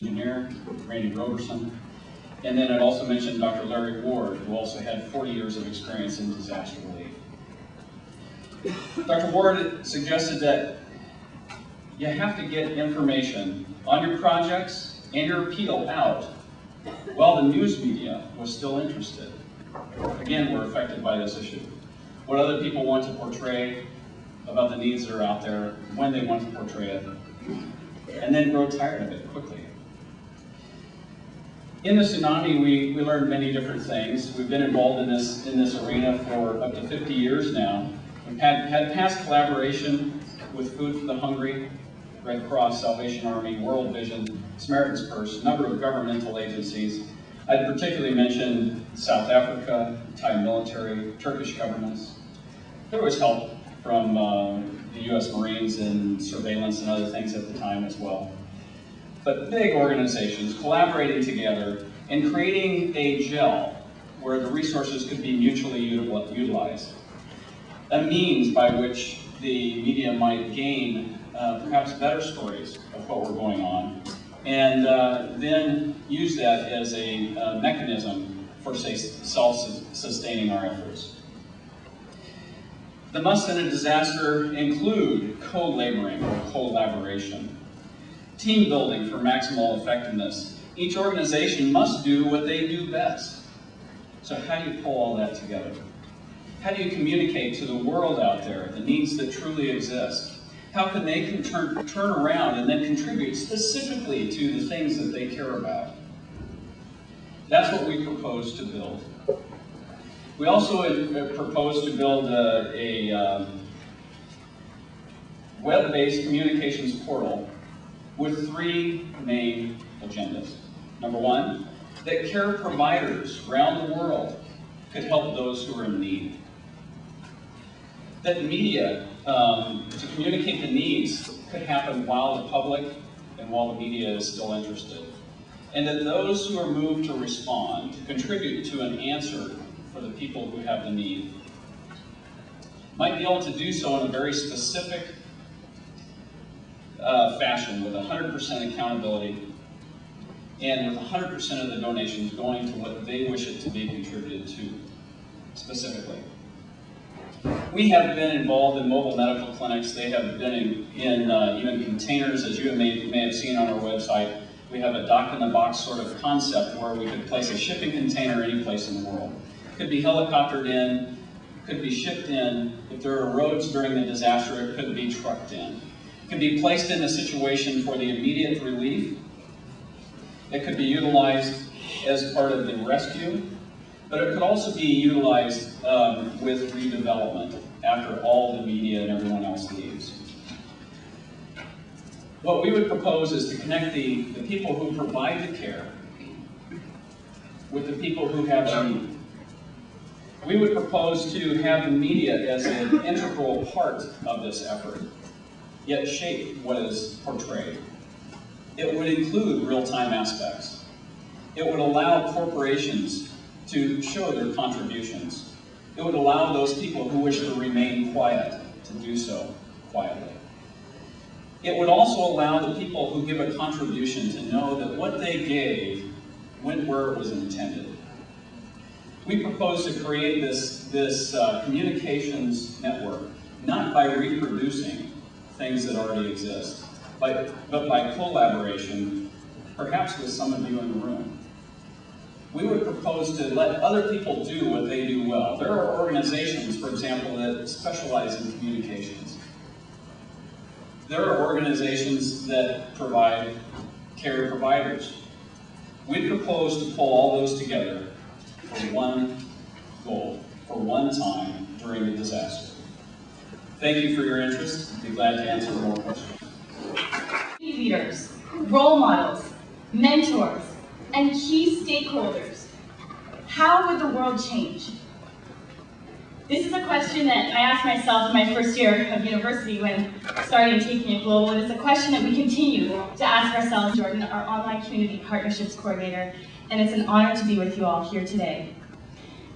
engineer, Randy Roberson. And then I'd also mention Dr. Larry Ward, who also had 40 years of experience in disaster relief. Dr. Ward suggested that you have to get information on your projects and your appeal out while the news media was still interested. Again, we're affected by this issue. What other people want to portray about the needs that are out there, when they want to portray it, and then grow tired of it quickly. In the tsunami, we learned many different things. We've been involved in this arena for up to 50 years now. We've had past collaboration with Food for the Hungry, Red Cross, Salvation Army, World Vision, Samaritan's Purse, a number of governmental agencies. I'd particularly mention South Africa, Thai military, Turkish governments. There was help from the U.S. Marines and surveillance and other things at the time as well. But big organizations collaborating together and creating a gel where the resources could be mutually utilized. A means by which the media might gain perhaps better stories of what were going on, and then use that as a mechanism for, say, self-sustaining our efforts. The musts in a disaster include co-laboring or collaboration, team building for maximal effectiveness. Each organization must do what they do best. So how do you pull all that together? How do you communicate to the world out there the needs that truly exist? How can they turn around and then contribute specifically to the things that they care about? That's what we propose to build. We also propose to build a web-based communications portal with three main agendas. Number one, that care providers around the world could help those who are in need. That media, to communicate the needs, could happen while the public and while the media is still interested. And that those who are moved to respond, to contribute to an answer for the people who have the need, might be able to do so in a very specific fashion with 100% accountability and with 100% of the donations going to what they wish it to be contributed to specifically. We have been involved in mobile medical clinics. They have been in even containers, as you may have seen on our website. We have a dock-in-the-box sort of concept where we could place a shipping container any place in the world. It could be helicoptered in, could be shipped in. If there are roads during the disaster, it could be trucked in. It could be placed in a situation for the immediate relief. It could be utilized as part of the rescue, but it could also be utilized with redevelopment after all the media and everyone else leaves. What we would propose is to connect the people who provide the care with the people who have the need. We would propose to have the media as an integral part of this effort, yet shape what is portrayed. It would include real-time aspects. It would allow corporations to show their contributions. It would allow those people who wish to remain quiet to do so quietly. It would also allow the people who give a contribution to know that what they gave went where it was intended. We propose to create this communications network, not by reproducing things that already exist, but by collaboration, perhaps with some of you in the room. We would propose to let other people do what they do well. There are organizations, for example, that specialize in communications. There are organizations that provide care providers. We propose to pull all those together for one goal, for one time during the disaster. Thank you for your interest. I'd be glad to answer more questions. Leaders, role models, mentors, and key stakeholders. How would the world change? This is a question that I asked myself in my first year of university when starting Taking It Global, and it's a question that we continue to ask ourselves. Jordan, our online community partnerships coordinator, and it's an honor to be with you all here today.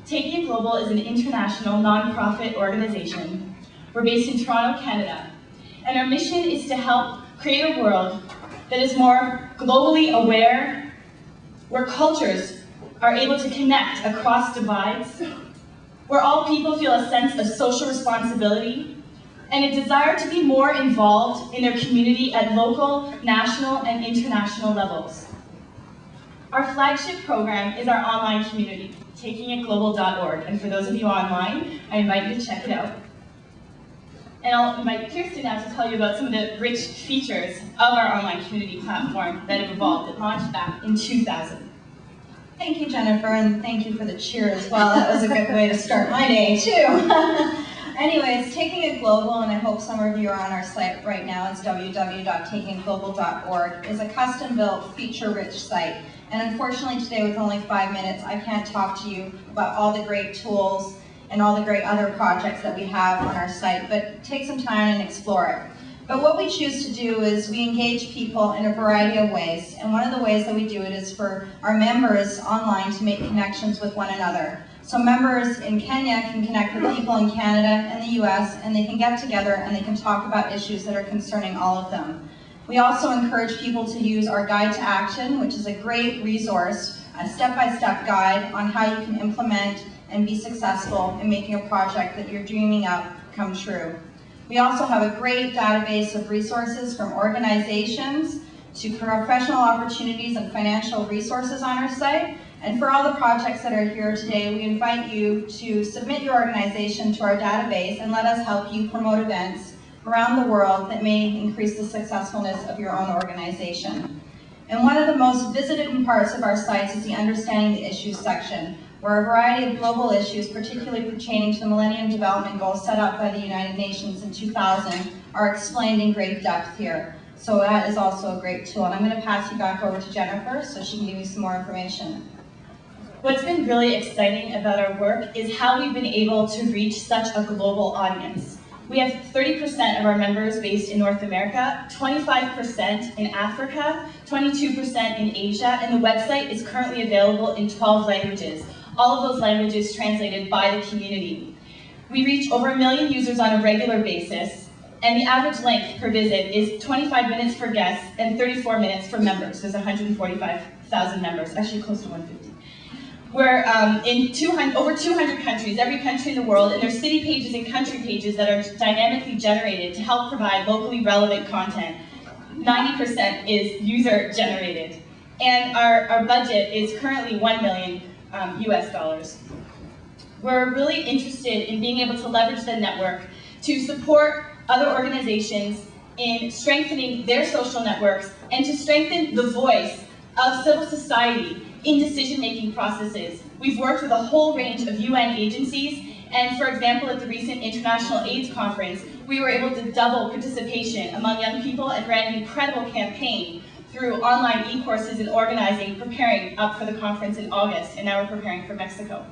Taking It Global is an international nonprofit organization. We're based in Toronto, Canada, and our mission is to help create a world that is more globally aware, where cultures are able to connect across divides, where all people feel a sense of social responsibility, and a desire to be more involved in their community at local, national, and international levels. Our flagship program is our online community, takingitglobal.org, and for those of you online, I invite you to check it out. And I'll invite Kirsten now to tell you about some of the rich features of our online community platform that have evolved. It launched back in 2000. Thank you, Jennifer, and thank you for the cheer as well. That was a good way to start my day, too. Anyways, Taking It Global, and I hope some of you are on our site right now, it's www.takingitglobal.org, is a custom-built, feature-rich site. And unfortunately today, with only 5 minutes, I can't talk to you about all the great tools and all the great other projects that we have on our site, but take some time and explore it. But what we choose to do is we engage people in a variety of ways, and one of the ways that we do it is for our members online to make connections with one another. So members in Kenya can connect with people in Canada and the US, and they can get together and they can talk about issues that are concerning all of them. We also encourage people to use our Guide to Action, which is a great resource, a step-by-step guide on how you can implement and be successful in making a project that you're dreaming of come true. We also have a great database of resources from organizations to professional opportunities and financial resources on our site. And for all the projects that are here today, we invite you to submit your organization to our database and let us help you promote events around the world that may increase the successfulness of your own organization. And one of the most visited parts of our sites is the Understanding the Issues section, where a variety of global issues, particularly pertaining to the Millennium Development Goals set up by the United Nations in 2000, are explained in great depth here. So that is also a great tool. And I'm going to pass you back over to Jennifer so she can give you some more information. What's been really exciting about our work is how we've been able to reach such a global audience. We have 30% of our members based in North America, 25% in Africa, 22% in Asia, and the website is currently available in 12 languages. All of those languages translated by the community. We reach over 1 million users on a regular basis, and the average length per visit is 25 minutes for guests and 34 minutes for members. There's 145,000 members, actually close to 150. We're in over 200 countries, every country in the world, and there's city pages and country pages that are dynamically generated to help provide locally relevant content. 90% is user-generated. And our budget is currently $1 million US dollars. We're really interested in being able to leverage the network to support other organizations in strengthening their social networks and to strengthen the voice of civil society in decision-making processes. We've worked with a whole range of UN agencies, and for example, at the recent International AIDS Conference, we were able to double participation among young people and ran an incredible campaign through online e-courses and organizing, preparing up for the conference in August, and now we're preparing for Mexico.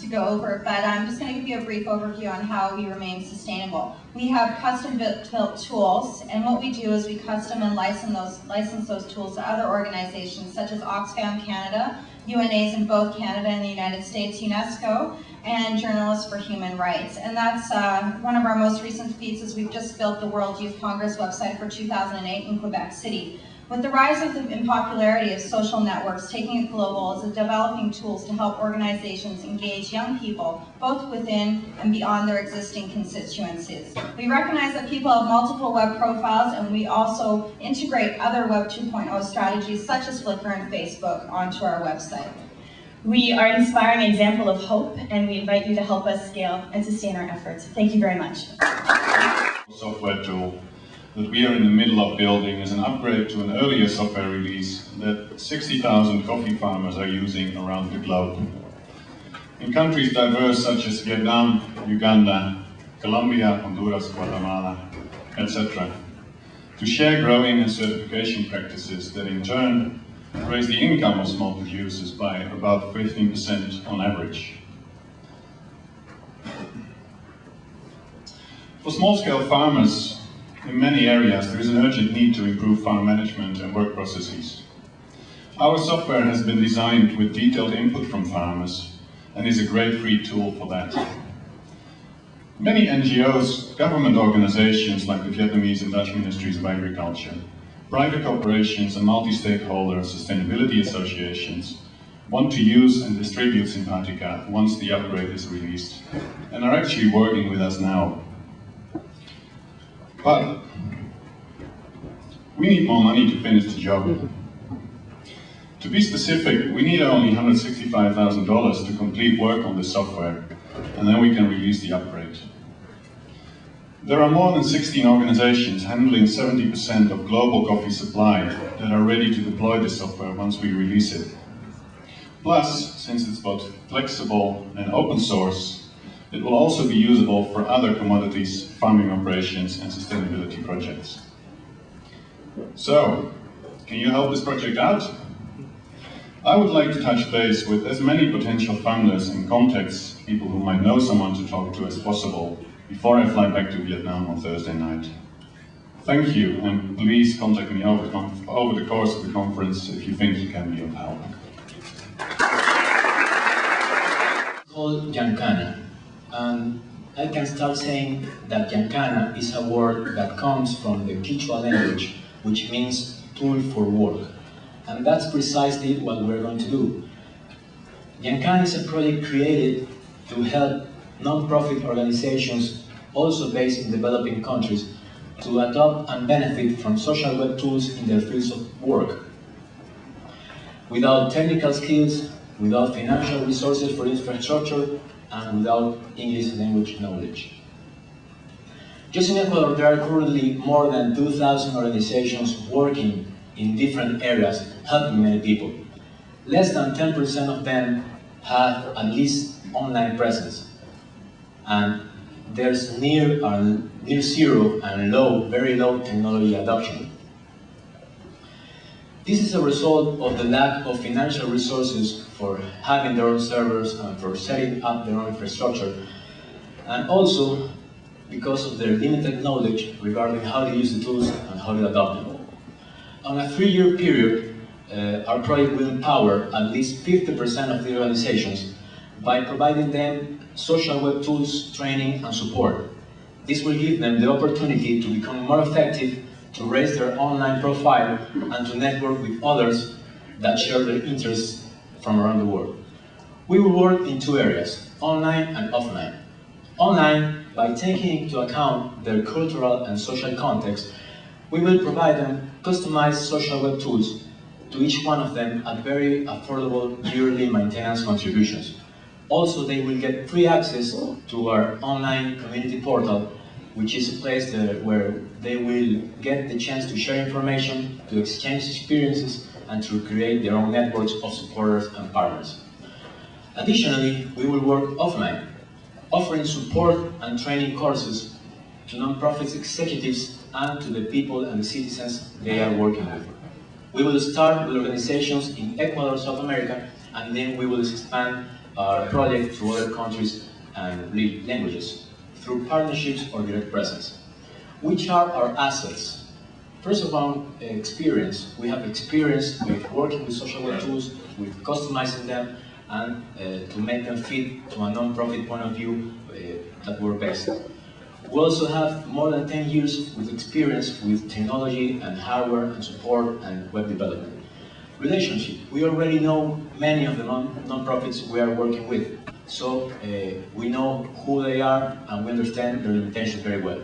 To go over, but I'm just going to give you a brief overview on how we remain sustainable. We have custom-built tools, and what we do is we custom and license those tools to other organizations such as Oxfam Canada, UNAs in both Canada and the United States, UNESCO, and Journalists for Human Rights. And that's one of our most recent feats is we've just built the World Youth Congress website for 2008 in Quebec City. With the rise in popularity of social networks, Taking It Global is developing tools to help organizations engage young people, both within and beyond their existing constituencies. We recognize that people have multiple web profiles, and we also integrate other Web 2.0 strategies such as Flickr and Facebook onto our website. We are an inspiring example of hope, and we invite you to help us scale and sustain our efforts. Thank you very much. Software tool that we are in the middle of building is an upgrade to an earlier software release that 60,000 coffee farmers are using around the globe. In countries diverse such as Vietnam, Uganda, Colombia, Honduras, Guatemala, etc., to share growing and certification practices that in turn raise the income of small producers by about 15% on average. For small-scale farmers, in many areas, there is an urgent need to improve farm management and work processes. Our software has been designed with detailed input from farmers and is a great free tool for that. Many NGOs, government organizations like the Vietnamese and Dutch Ministries of Agriculture, private corporations and multi-stakeholder sustainability associations want to use and distribute Simpatica once the upgrade is released, and are actually working with us now. But we need more money to finish the job. To be specific, we need only $165,000 to complete work on the software, and then we can release the upgrade. There are more than 16 organizations handling 70% of global coffee supply that are ready to deploy this software once we release it. Plus, since it's both flexible and open source, it will also be usable for other commodities, farming operations, and sustainability projects. So, can you help this project out? I would like to touch base with as many potential funders and contacts, people who might know someone to talk to as possible, before I fly back to Vietnam on Thursday night. Thank you, and please contact me over the course of the conference if you think you can be of help. Called Giancana, and I can start saying that Giancana is a word that comes from the Quechua language, which means tool for work, and that's precisely what we're going to do. Giancana is a project created to help non-profit organizations, also based in developing countries, to adopt and benefit from social web tools in their fields of work. Without technical skills, without financial resources for infrastructure, and without English language knowledge. Just in Ecuador, there are currently more than 2,000 organizations working in different areas, helping many people. Less than 10% of them have at least online presence. And there's near zero and very low technology adoption. This is a result of the lack of financial resources for having their own servers and for setting up their own infrastructure, and also because of their limited knowledge regarding how to use the tools and how to adopt them. On a 3-year period, our project will empower at least 50% of the organizations by providing them social web tools, training, and support. This will give them the opportunity to become more effective, to raise their online profile, and to network with others that share their interests from around the world. We will work in 2 areas, online and offline. Online, by taking into account their cultural and social context, we will provide them customized social web tools, to each one of them at very affordable yearly maintenance contributions. Also, they will get free access to our online community portal, which is a place where they will get the chance to share information, to exchange experiences, and to create their own networks of supporters and partners. Additionally, we will work offline, offering support and training courses to non-profit executives and to the people and the citizens they are working with. We will start with organizations in Ecuador, South America, and then we will expand our project to other countries and languages through partnerships or direct presence. Which are our assets? First of all, experience. We have experience with working with social web tools, with customizing them, and to make them fit to a non-profit point of view that we're based. We also have more than 10 years with experience with technology and hardware and support and web development. Relationship. We already know many of the non-profits we are working with, so we know who they are and we understand their limitations very well.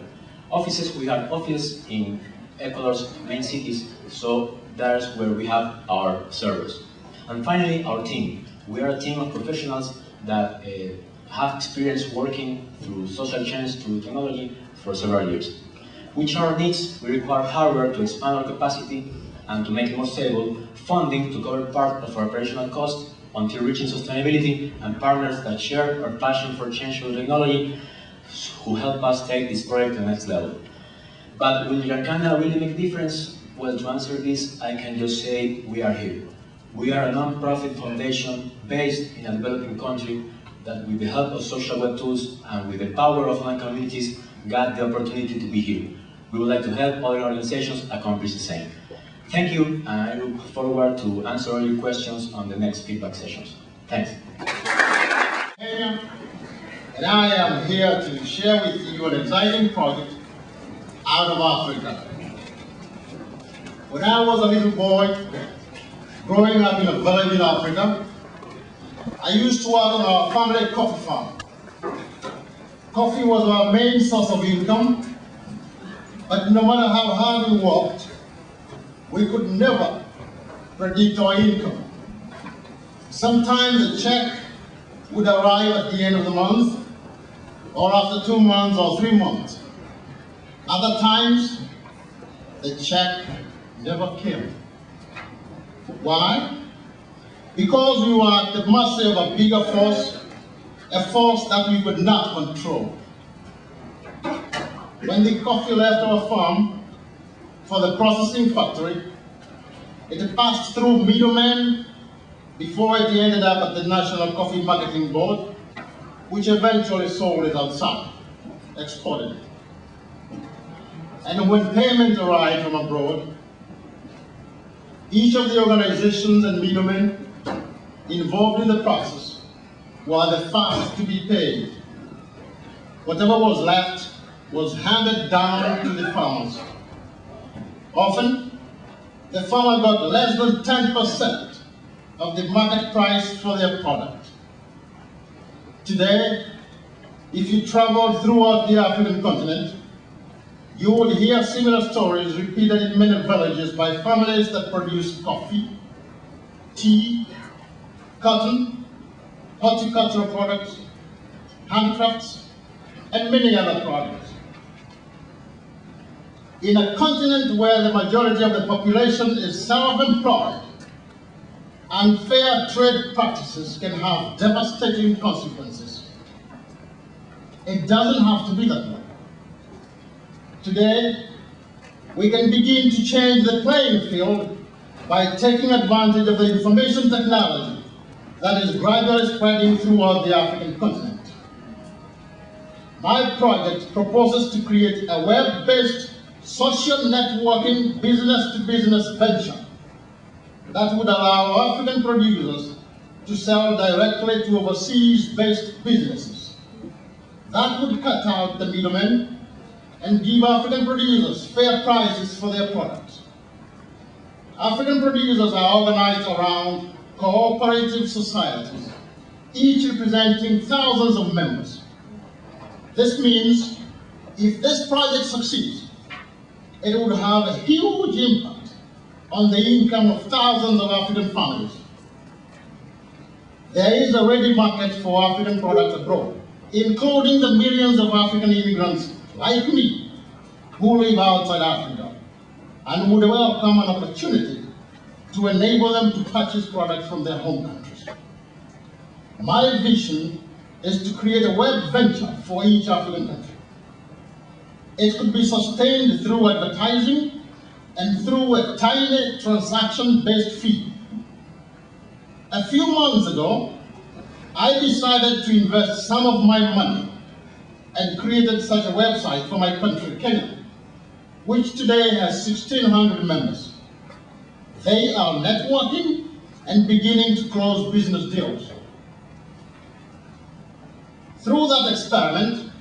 Offices, we have offices in Ecuador's main cities, so that's where we have our servers. And finally, our team. We are a team of professionals that have experience working through social change, through technology for several years. Which are our needs? We require hardware to expand our capacity and to make it more stable, funding to cover part of our operational costs until reaching sustainability, and partners that share our passion for change through technology, who help us take this project to the next level. But will Giancana really make a difference? Well, to answer this, I can just say we are here. We are a non-profit foundation based in a developing country that, with the help of social web tools and with the power of online communities, got the opportunity to be here. We would like to help other organizations accomplish the same. Thank you, and I look forward to answer all your questions on the next feedback sessions. Thanks. And I am here to share with you an exciting project out of Africa. When I was a little boy, growing up in a village in Africa, I used to work on our family coffee farm. Coffee was our main source of income, but no matter how hard we worked, we could never predict our income. Sometimes a check would arrive at the end of the month, or after 2 months or 3 months. Other times, the check never came. Why? Because we were at the mercy of a bigger force, a force that we could not control. When the coffee left our farm for the processing factory, it passed through middlemen before it ended up at the National Coffee Marketing Board, which eventually sold it outside, exported it. And when payment arrived from abroad, each of the organizations and middlemen involved in the process were the first to be paid. Whatever was left was handed down to the farmers. Often, the farmer got less than 10% of the market price for their product. Today, if you travel throughout the African continent, you will hear similar stories repeated in many villages by families that produce coffee, tea, cotton, horticultural products, handcrafts, and many other products. In a continent where the majority of the population is self-employed, unfair trade practices can have devastating consequences. It doesn't have to be that way. Today, we can begin to change the playing field by taking advantage of the information technology that is gradually spreading throughout the African continent. My project proposes to create a web-based social networking business-to-business venture that would allow African producers to sell directly to overseas-based businesses. That would cut out the middlemen and give African producers fair prices for their products. African producers are organized around cooperative societies, each representing thousands of members. This means if this project succeeds, it would have a huge impact on the income of thousands of African families. There is a ready market for African products abroad, including the millions of African immigrants like me who live outside Africa and would welcome an opportunity to enable them to purchase products from their home countries. My vision is to create a web venture for each African country. It could be sustained through advertising and through a tiny transaction-based fee. A few months ago, I decided to invest some of my money and created such a website for my country, Kenya, which today has 1,600 members. They are networking and beginning to close business deals. Through that experiment,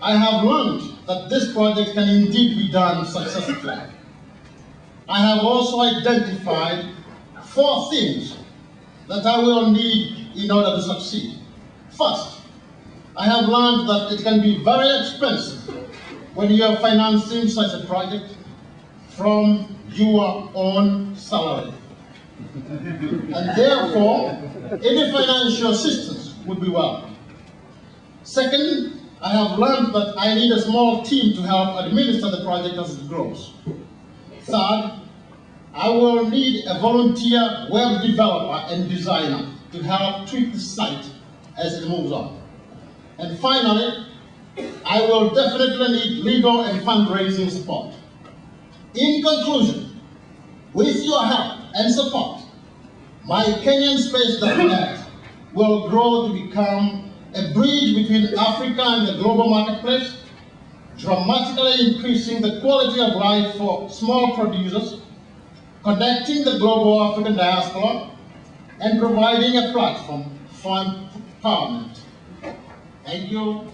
I have learned that this project can indeed be done successfully. I have also identified 4 things that I will need in order to succeed. First, I have learned that it can be very expensive when you are financing such a project from your own salary. And therefore, any financial assistance would be welcome. Second, I have learned that I need a small team to help administer the project as it grows. Third, I will need a volunteer web developer and designer to help tweak the site as it moves on. And finally, I will definitely need legal and fundraising support. In conclusion, with your help and support, my Kenyan Space.net will grow to become a bridge between Africa and the global marketplace, dramatically increasing the quality of life for small producers, connecting the global African diaspora, and providing a platform for empowerment. Thank you.